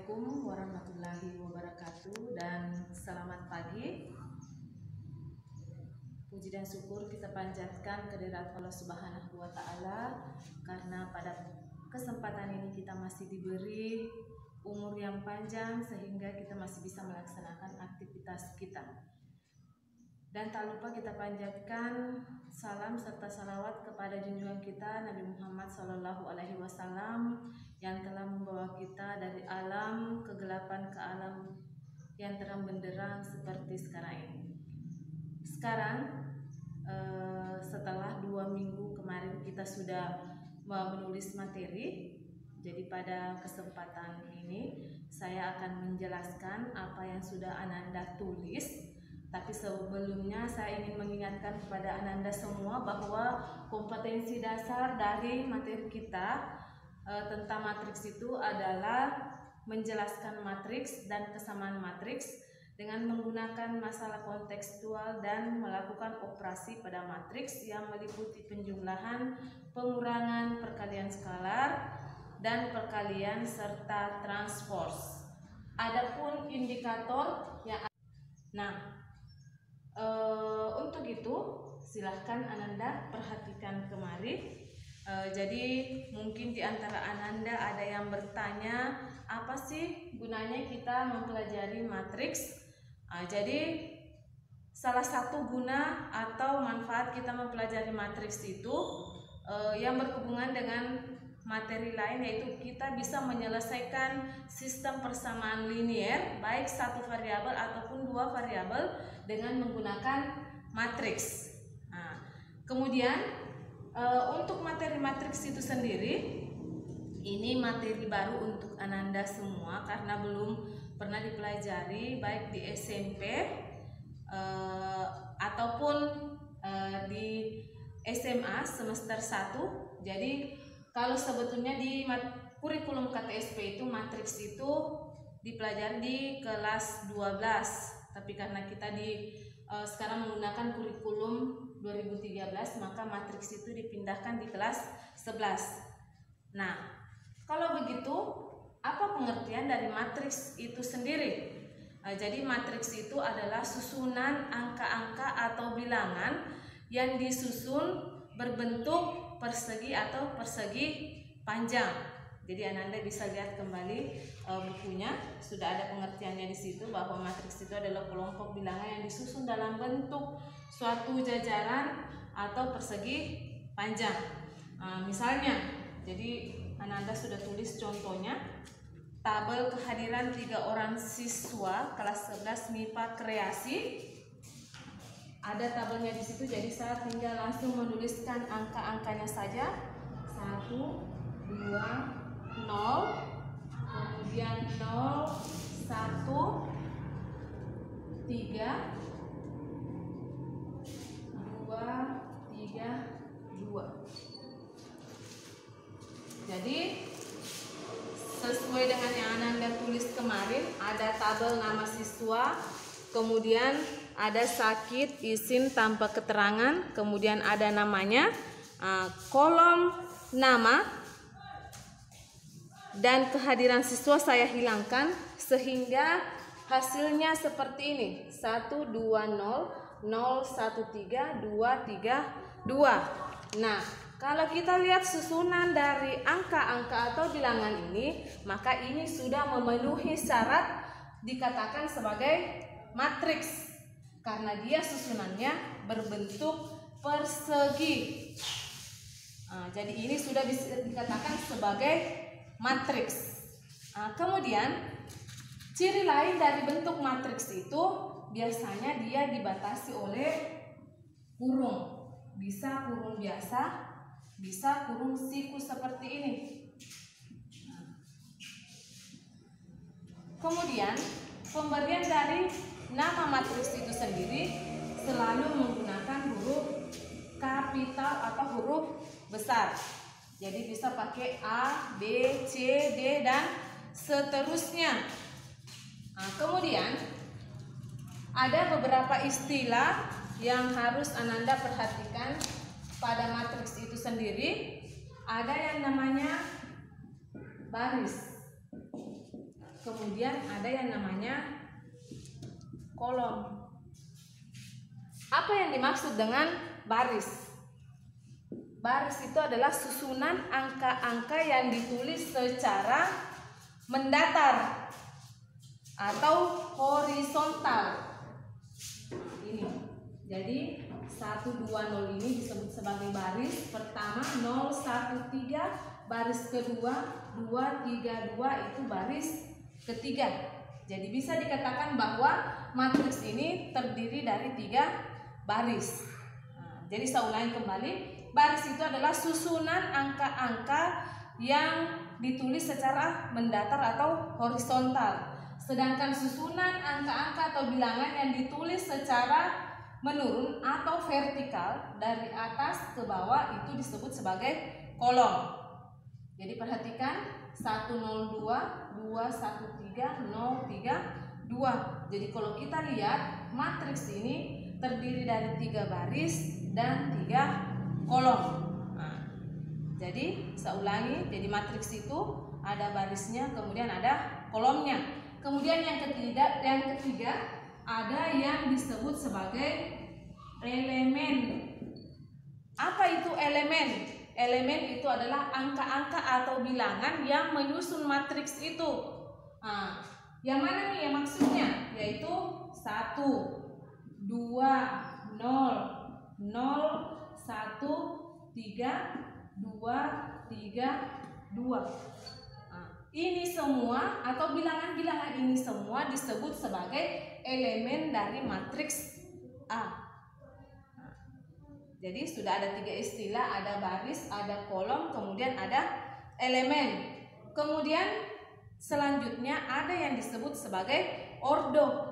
Assalamualaikum warahmatullahi wabarakatuh dan selamat pagi. Puji dan syukur kita panjatkan kehadirat Allah Subhanahu wa Ta'ala, karena pada kesempatan ini kita masih diberi umur yang panjang sehingga kita masih bisa melaksanakan aktivitas kita. Dan tak lupa kita panjatkan salam serta salawat kepada junjungan kita Nabi Muhammad SAW yang telah membawa kita dari alam kegelapan ke alam yang terang benderang seperti sekarang ini. Sekarang setelah 2 minggu kemarin kita sudah menulis materi, jadi pada kesempatan ini saya akan menjelaskan apa yang sudah Ananda tulis. Tapi sebelumnya saya ingin mengingatkan kepada Ananda semua bahwa kompetensi dasar dari materi kita tentang matriks itu adalah menjelaskan matriks dan kesamaan matriks dengan menggunakan masalah kontekstual dan melakukan operasi pada matriks yang meliputi penjumlahan, pengurangan, perkalian skalar, dan perkalian serta transpose. Adapun indikator yang untuk itu silahkan Ananda perhatikan kemari. Jadi mungkin di antara Ananda ada yang bertanya, apa sih gunanya kita mempelajari matriks? Jadi salah satu guna atau manfaat kita mempelajari matriks itu yang berhubungan dengan materi lain, yaitu kita bisa menyelesaikan sistem persamaan linier baik satu variabel ataupun 2 variabel dengan menggunakan matriks. Kemudian untuk materi matriks itu sendiri, ini materi baru untuk Ananda semua karena belum pernah dipelajari baik di SMP ataupun di SMA semester 1. Jadi kalau sebetulnya di kurikulum KTSP itu matriks itu dipelajari di kelas 12, tapi karena kita sekarang menggunakan kurikulum 2013, maka matriks itu dipindahkan di kelas 11. Nah, kalau begitu apa pengertian dari matriks itu sendiri? Jadi matriks itu adalah susunan angka-angka atau bilangan yang disusun berbentuk persegi atau persegi panjang. Jadi Ananda bisa lihat kembali bukunya, sudah ada pengertiannya di situ bahwa matriks itu adalah kelompok bilangan yang disusun dalam bentuk suatu jajaran atau persegi panjang. Misalnya, jadi Ananda sudah tulis contohnya, tabel kehadiran 3 orang siswa kelas 11 MIPA kreasi. Ada tabelnya di situ, jadi saya tinggal langsung menuliskan angka-angkanya saja. 1, 2, 0, kemudian 0, 1, 3, 2, 3, 2. Jadi sesuai dengan yang Ananda tulis kemarin, ada tabel nama siswa, kemudian ada sakit, izin tanpa keterangan, kemudian ada namanya, kolom nama dan kehadiran siswa saya hilangkan sehingga hasilnya seperti ini, 1, 2, 0, 0, 1, 3, 2, 3, 2. Nah, kalau kita lihat susunan dari angka-angka atau bilangan ini, maka ini sudah memenuhi syarat dikatakan sebagai matriks karena dia susunannya berbentuk persegi. Jadi ini sudah bisa dikatakan sebagai matriks. Kemudian ciri lain dari bentuk matriks itu biasanya dia dibatasi oleh kurung. Bisa kurung biasa, bisa kurung siku seperti ini. Kemudian pemberian dari nama matriks itu sendiri selalu menggunakan huruf kapital atau huruf besar. Jadi bisa pakai A, B, C, D, dan seterusnya. Kemudian ada beberapa istilah yang harus Ananda perhatikan pada matriks itu sendiri. Ada yang namanya baris. kemudian ada yang namanya kolom. Apa yang dimaksud dengan baris? Baris itu adalah susunan angka-angka yang ditulis secara mendatar atau horizontal. Ini. Jadi 120 ini disebut sebagai baris pertama, 013 baris kedua, 232 itu baris ketiga. Jadi bisa dikatakan bahwa matriks ini terdiri dari 3 baris. Jadi saya ulangi kembali, baris itu adalah susunan angka-angka yang ditulis secara mendatar atau horizontal. Sedangkan susunan angka-angka atau bilangan yang ditulis secara menurun atau vertikal dari atas ke bawah itu disebut sebagai kolom. Jadi perhatikan 102, 213, 032. Jadi kalau kita lihat matriks ini terdiri dari 3 baris dan 3 kolom. Jadi saya ulangi, jadi matriks itu ada barisnya, kemudian ada kolomnya. Kemudian yang ketiga ada yang disebut sebagai elemen. Apa itu elemen? Elemen itu adalah angka-angka atau bilangan yang menyusun matriks itu. Yang mana nih yang maksudnya? Yaitu 1, 2, 0, 0, 1, 3, 2, 3, 2. Ini semua atau bilangan-bilangan ini semua disebut sebagai elemen dari matriks A. Jadi sudah ada 3 istilah, ada baris, ada kolom, kemudian ada elemen. Kemudian selanjutnya ada yang disebut sebagai ordo.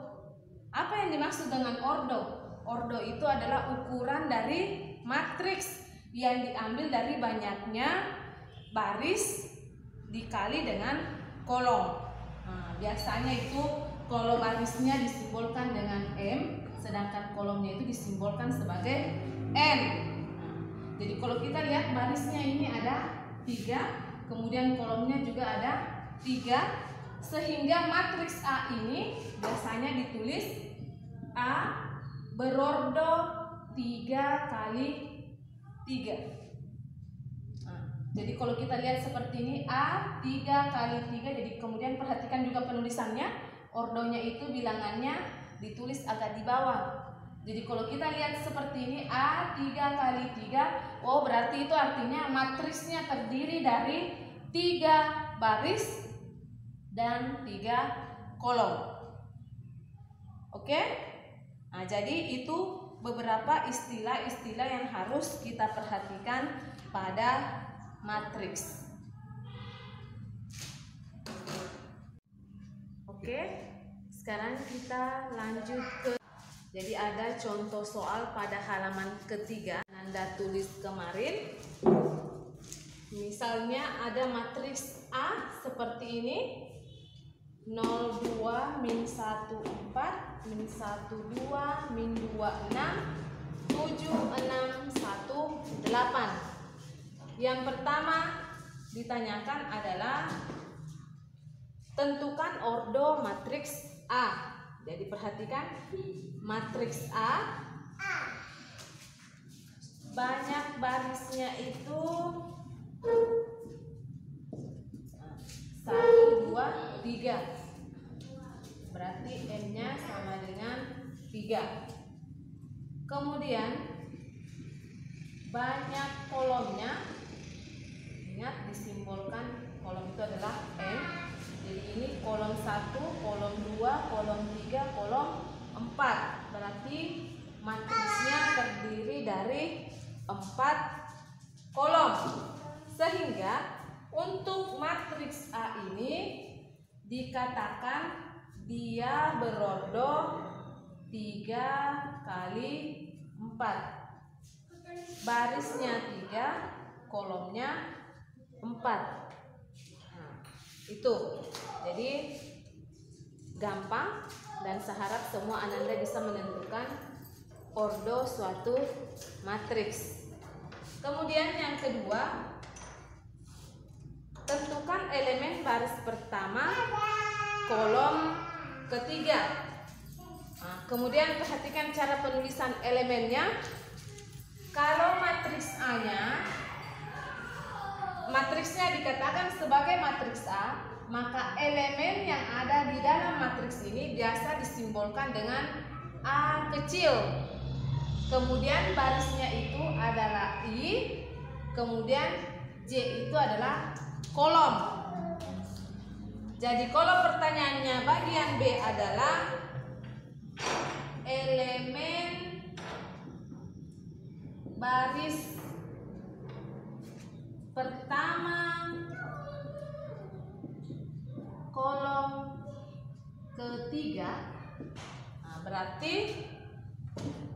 Apa yang dimaksud dengan ordo? Ordo itu adalah ukuran dari matriks yang diambil dari banyaknya baris dikali dengan kolom. Biasanya itu kalau barisnya disimbolkan dengan M, sedangkan kolomnya itu disimbolkan sebagai N. Jadi kalau kita lihat barisnya ini ada 3, kemudian kolomnya juga ada 3, sehingga matriks A ini biasanya ditulis A berordo 3 kali 3. Jadi kalau kita lihat seperti ini A 3 kali 3, jadi kemudian perhatikan juga penulisannya, ordonya itu bilangannya ditulis agak di bawah. Jadi kalau kita lihat seperti ini A 3 kali 3, oh berarti itu artinya matriksnya terdiri dari 3 baris dan 3 kolom. Oke? Nah, jadi itu beberapa istilah-istilah yang harus kita perhatikan pada matriks. Oke, sekarang kita lanjut ke, jadi ada contoh soal pada halaman ketiga Anda tulis kemarin. Misalnya ada matriks A seperti ini, 02 min 14 min 12 min 26 7 6 1 8. Yang pertama ditanyakan adalah tentukan ordo matriks A. Jadi perhatikan matriks A banyak barisnya itu 1, 2, 3. Berarti M-nya sama dengan 3. Kemudian banyak kolomnya. Ingat disimbolkan kolom itu adalah M. Jadi ini kolom 1, kolom 2, kolom 3, kolom 4. Berarti matriksnya terdiri dari 4 kolom. Sehingga untuk matriks A ini dikatakan dia berordo 3 kali 4. Barisnya 3, kolomnya 4. Itu. Jadi gampang dan saya harap semua Anda bisa menentukan ordo suatu matriks. Kemudian yang kedua, tentukan elemen baris pertama kolom ketiga. Nah, kemudian perhatikan cara penulisan elemennya. Kalau matriks A-nya, matriksnya dikatakan sebagai matriks A, maka elemen yang ada di dalam matriks ini biasa disimbolkan dengan A kecil. Kemudian barisnya itu adalah I, kemudian J itu adalah kolom. Jadi kolom pertanyaannya bagian B adalah elemen baris pertama kolom ketiga. Nah, berarti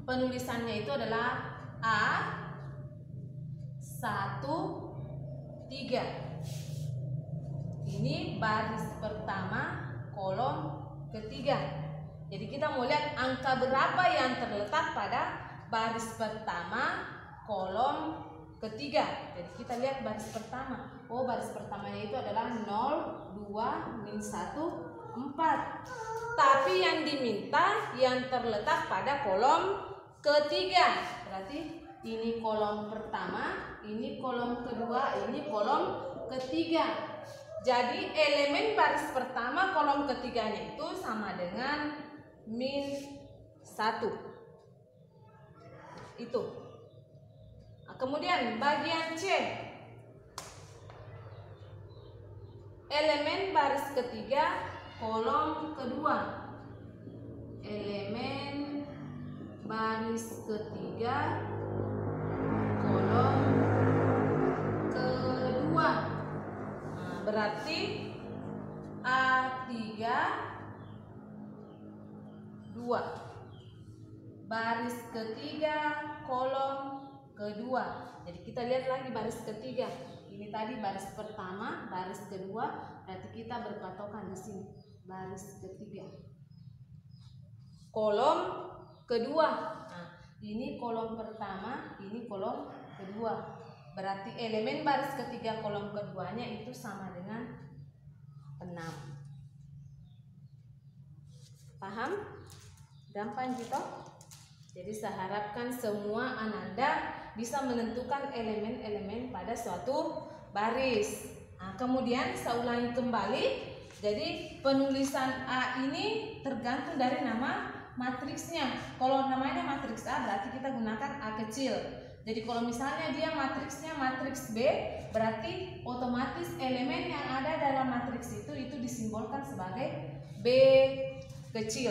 penulisannya itu adalah A 1, 3. Ini baris pertama kolom ketiga. Jadi kita mau lihat angka berapa yang terletak pada baris pertama kolom ketiga. Jadi kita lihat baris pertama. Oh, baris pertamanya itu adalah 0, 2, min 1, 4. Tapi yang diminta yang terletak pada kolom ketiga. Berarti ini kolom pertama, ini kolom kedua, ini kolom ketiga. Jadi elemen baris pertama kolom ketiganya itu sama dengan min 1. Itu. Nah, kemudian bagian C, elemen baris ketiga kolom kedua. Elemen baris ketiga kolom kedua. Nah, berarti A3, 2. Baris ketiga kolom kedua. Jadi kita lihat lagi baris ketiga. Ini tadi baris pertama, baris kedua, berarti kita berpatokan di sini. Baris ketiga. Kolom kedua. Nah, ini kolom pertama, ini kolom kedua. Berarti elemen baris ketiga kolom keduanya itu sama dengan 6. Paham? Gampang gitu. Jadi saya harapkan semua ananda bisa menentukan elemen-elemen pada suatu baris. Nah, kemudian saya ulangi kembali. Jadi penulisan A ini tergantung dari nama matriksnya. Kalau namanya matriks A berarti kita gunakan A kecil. Jadi kalau misalnya dia matriksnya matriks B, berarti otomatis elemen yang ada dalam matriks itu disimbolkan sebagai B kecil.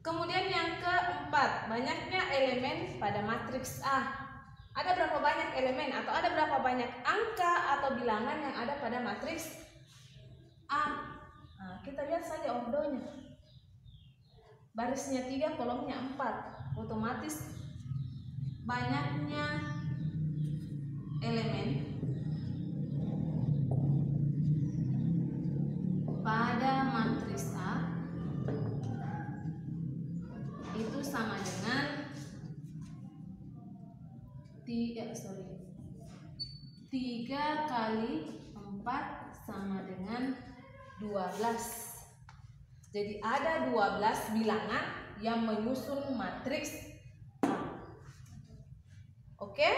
Kemudian yang keempat, banyaknya elemen pada matriks A. Ada berapa banyak elemen atau ada berapa banyak angka atau bilangan yang ada pada matriks A? Nah, kita lihat saja ordonya. Barisnya 3, kolomnya 4. Otomatis banyaknya elemen pada matriks A itu sama dengan 3 kali 4 sama dengan 12. Jadi ada 12 bilangan yang menyusun matriks A. Oke?